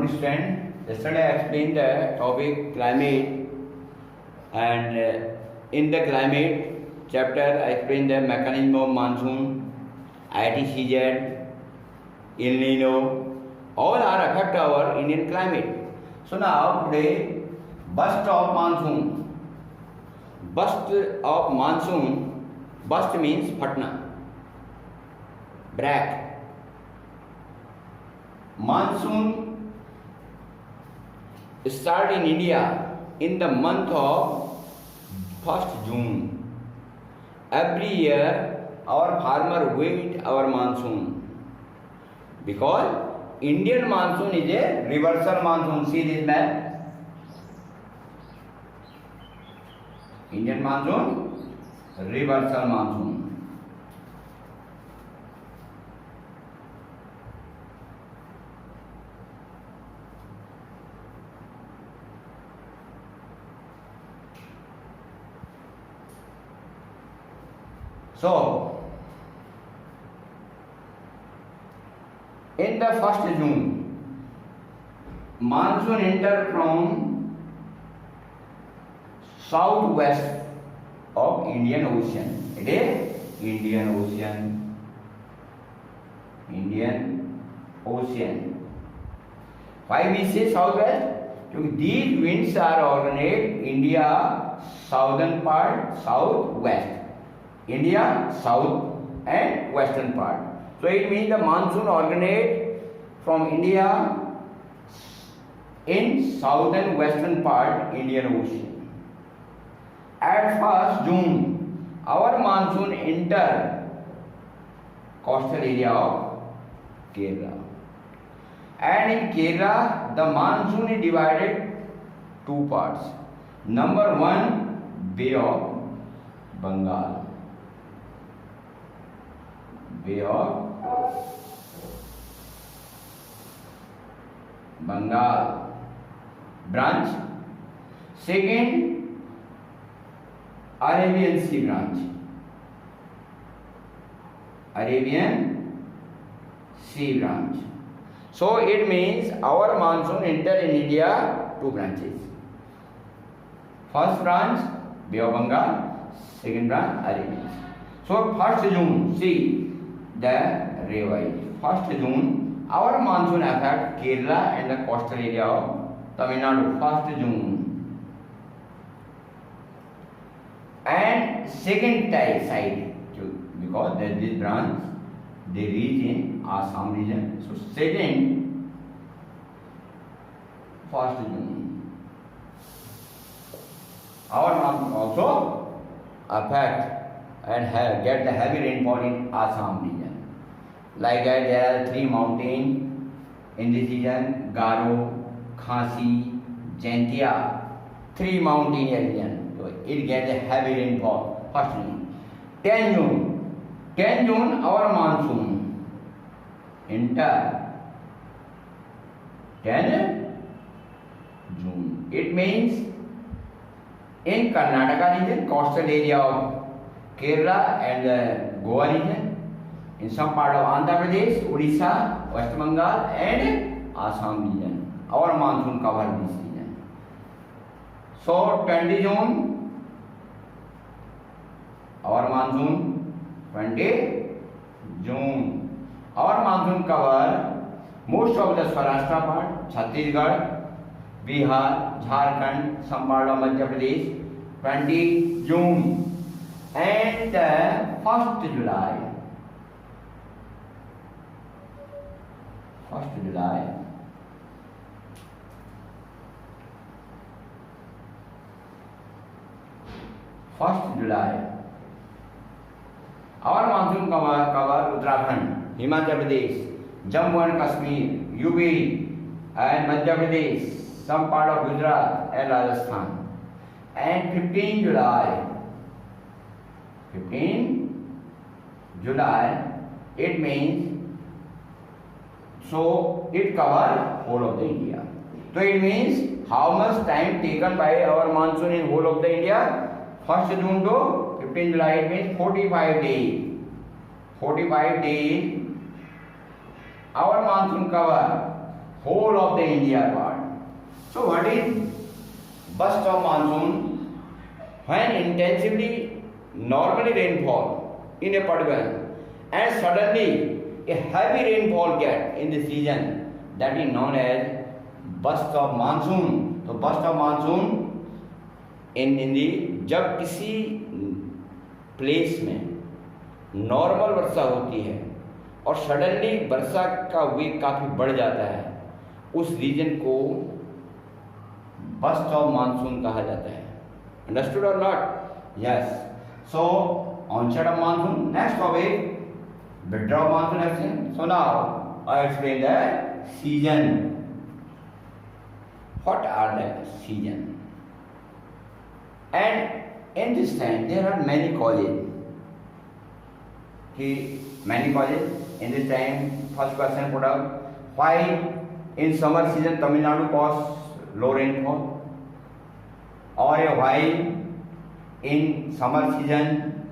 afternoon, student. Yesterday I explained the topic climate, and in the climate chapter I explained the mechanism of monsoon, ITCZ, El Nino, all are affect our Indian climate. So now today, burst of monsoon. Burst of monsoon. Burst means phatna, break. Monsoon start in India in the month of 1st June. Every year our farmer wait our monsoon because Indian monsoon is a reversal monsoon. See this map. Indian monsoon, reversal monsoon. So, in the 1st June, monsoon enter from southwest of Indian Ocean. It is Indian Ocean. Indian Ocean. Why we say southwest? Because these winds are originate India southern part, southwest. India south and western part. So it means the monsoon originate from India in southern western part Indian Ocean. At 1st June, our monsoon enter coastal area of Kerala. And in Kerala, the monsoon is divided two parts. Number 1, Bay of Bengal. Bay of Bengal branch. Second, Arabian Sea branch. Arabian Sea branch. So it means our monsoon enter in India two branches. First branch, Bay of Bengal. Second branch, Arabian Sea. So 1st June, see the revise. 1st June, our monsoon affect Kerala and the coastal area of Tamil Nadu. 1st June. And second side, because this branch, they reach in Assam region. So second, 1st June. Our monsoon also affect and get the heavy rainfall in Assam region. Like that, there are 3 mountains in this region: Garo, Khasi, Jaintia. 3 mountain region. So it gets a heavy rainfall. 1st June. 10 June. 10 June, our monsoon enter 10 June. It means in Karnataka region, coastal area of Kerala and Goa region, in some part of Andhra Pradesh, Odisha, West Bengal and Assam region. Our monsoon cover this region. So 20 June, our monsoon 20 June. Our monsoon cover most of the Saurashtra part, Chhattisgarh, Bihar, Jharkhand, some part of Madhya Pradesh. 20 June. And 1st July. 1st July. Our monsoon cover Uttarakhand, Himachal Pradesh, Jammu and Kashmir, UP and Madhya Pradesh, some part of Gujarat and Rajasthan. And 15 July. 15 July, it means, so it cover whole of the India. So it means how much time taken by our monsoon in whole of the India? 1st June to 15 July, it means 45 days. 45 days our monsoon cover whole of the India part. So what is burst of monsoon? When intensively normally rainfall in a particular and suddenly a heavy rainfall get in the season, that is known as burst of monsoon. तो burst of monsoon in the जब किसी place में normal वर्षा होती है और suddenly वर्षा का वेग काफ़ी बढ़ जाता है, उस रीजन को बस्ट ऑफ मानसून कहा जाता है. Understood or not? Yes. So onset of monsoon. Next topic withdrawal of monsoon action. So now I explain the season. What are the season? And in this time there are many causes. Many causes in this time. First question put up: why in summer season Tamil Nadu cause low rainfall? Or why in summer season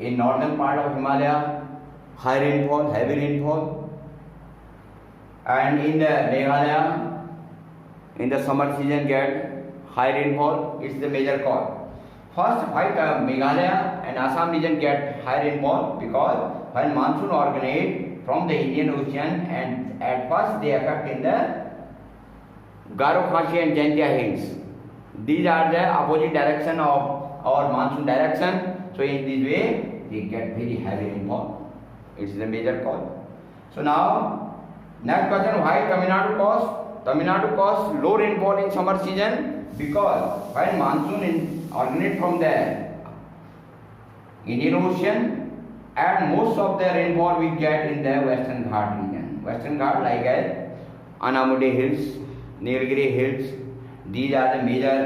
in northern part of Himalaya high rainfall, heavy rainfall, and in the Meghalaya in the summer season get high rainfall? It's the major cause. First, why Meghalaya and Assam region get high rainfall? Because when monsoon originate from the Indian Ocean and at first they affect in the Garo Khansi and Jaintia hills. These are the opposite direction of our monsoon direction. So in this way they get very heavy rainfall. It's the major cause. So now, next question: why Tamil Nadu cause? Tamil Nadu cause low rainfall in summer season because when monsoon originates from the Indian Ocean, and most of the rainfall we get in the Western Ghat region. Western Ghat like as Anamudi Hills, Nilgiri Hills. These are the major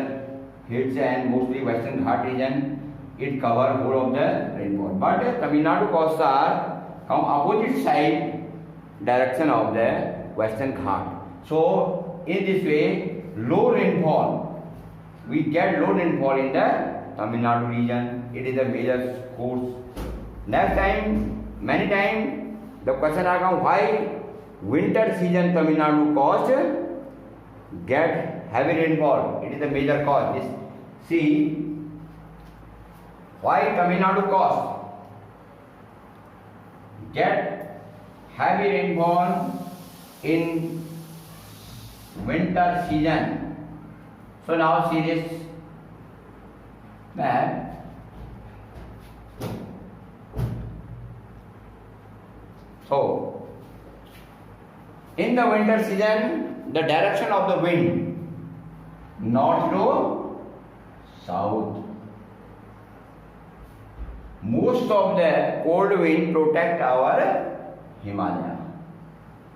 hills and mostly Western Ghat region. It covers whole of the rainfall. But Tamil Nadu coasts are from opposite side direction of the Western Ghat. So in this way low rainfall, we get low rainfall in the Tamil Nadu region. It is a major cause. Next time, many times the question are come: why winter season Tamil Nadu coast get heavy rainfall? It is a major cause. See why Tamil Nadu coast get heavy rainfall in winter season. So now see this map. So in the winter season the direction of the wind north to south. Most of the cold wind protect our Himalaya.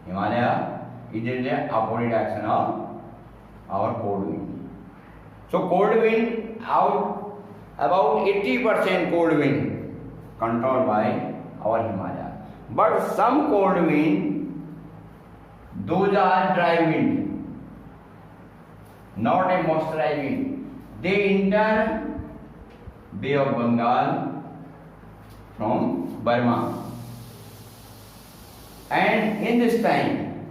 Himalaya is the opposite direction of our cold wind. So cold wind out about 80% cold wind controlled by our Himalaya. But some cold wind, those are dry wind, not a moisturized wind. They enter Bay of Bengal from Burma, and in this time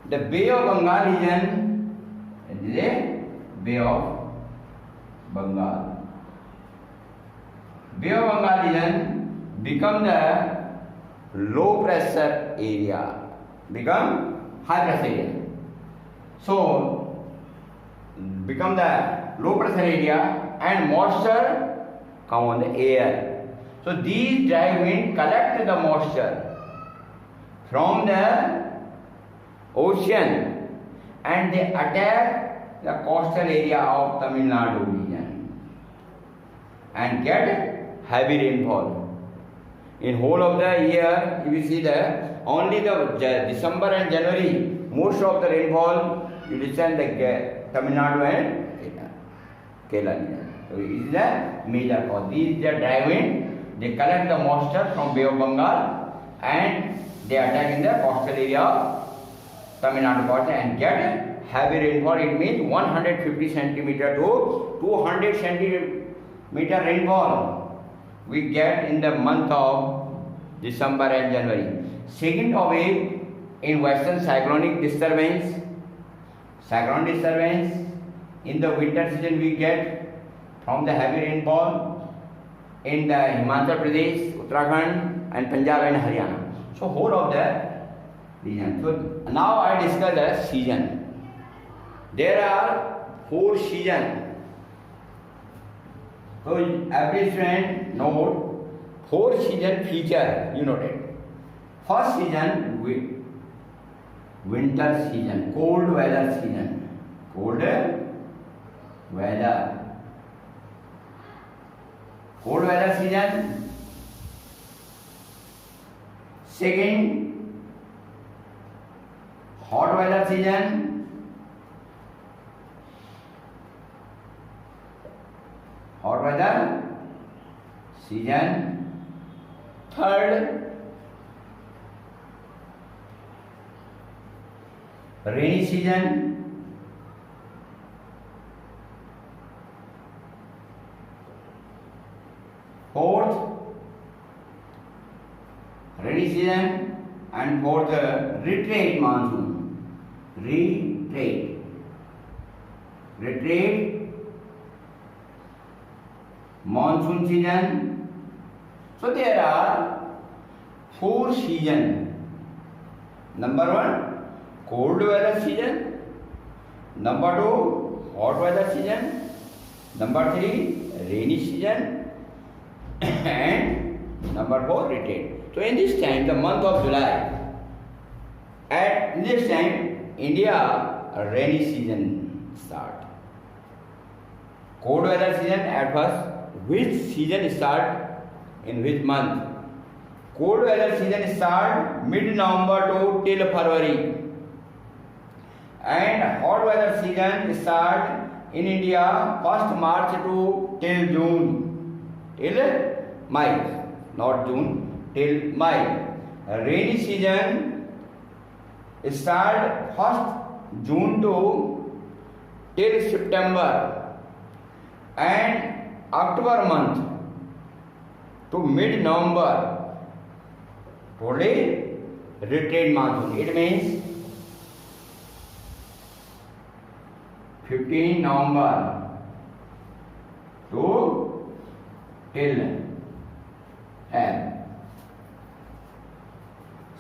the Bay of Bengal region is a Bay of Bengal. Bay of Bengal region become the low pressure area, become high pressure area. So become the low pressure area and moisture come on the air. So these dry wind collect the moisture from the ocean and they attack the coastal area of Tamil Nadu region and get heavy rainfall. In whole of the year, if you see that only the December and January, most of the rainfall you listen the Tamil Nadu and Kerala region. So it is the major cause. These are dry wind. They collect the moisture from Bay of Bengal and they attack in the coastal area of Tamil Nadu coast and get heavy rainfall. It means 150 centimeter to 200 centimeter rainfall we get in the month of December and January. Second topic, in western cyclonic disturbance. Cyclonic disturbance in the winter season we get from the heavy rainfall in the Himachal Pradesh, Uttarakhand and Punjab and Haryana. So whole of the region. So now I discuss the season. There are 4 seasons. So every student note 4 season feature, you noted. First season, winter season, cold weather season. Cold weather. Cold weather season. Second, hot weather season. Hot weather season. Third, rainy season. Fourth, rainy season. And fourth, retreat monsoon. Retreat monsoon season. So there are 4 seasons. Number 1, cold weather season. Number 2, hot weather season. Number 3, rainy season. And number 4, retreat. So in this time, the month of July, at this time, India a rainy season start. Cold weather season at first. Which season start in which month? Cold weather season start mid-November to till February. And hot weather season start in India 1st March to till June. Till May. Not June, till May. Rainy season start 1st June to till September. And October month to mid-November, totally retreat monsoon. It means 15 November to till 10.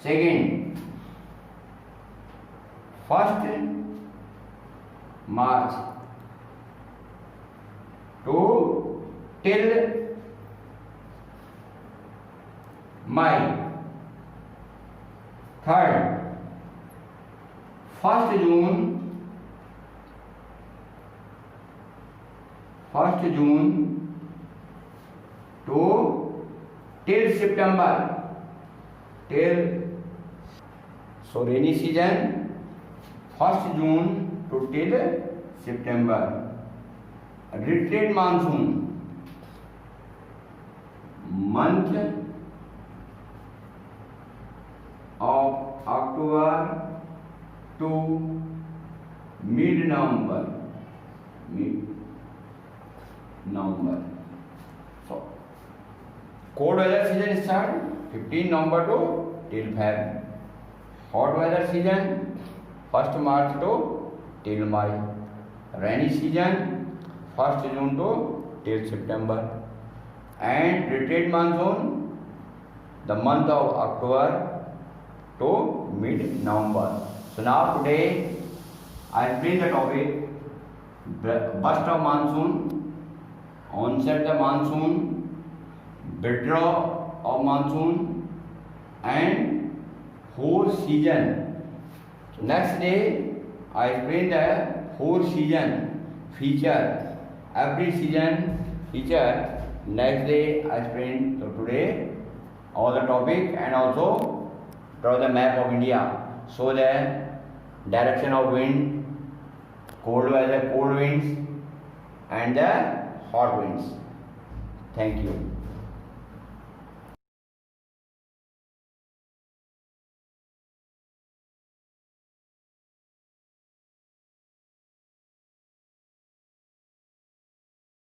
Second, 1st March to till May. Third, 1st June to till September. So rainy season 1st June to till September. Retreat monsoon month of October to mid-November. So cold weather season start 15 November to till Feb. Hot weather season 1st March to till May. Rainy season 1st June to till September. And retreat monsoon the month of October to mid-November. So now today I bring the topic burst of monsoon, onset of monsoon, withdrawal of monsoon and whole season. So next day I explain the whole season feature, every season feature. Next day I explain. So today all the topic and also draw the map of India. So the direction of wind, cold weather, cold winds and the hot winds. Thank you.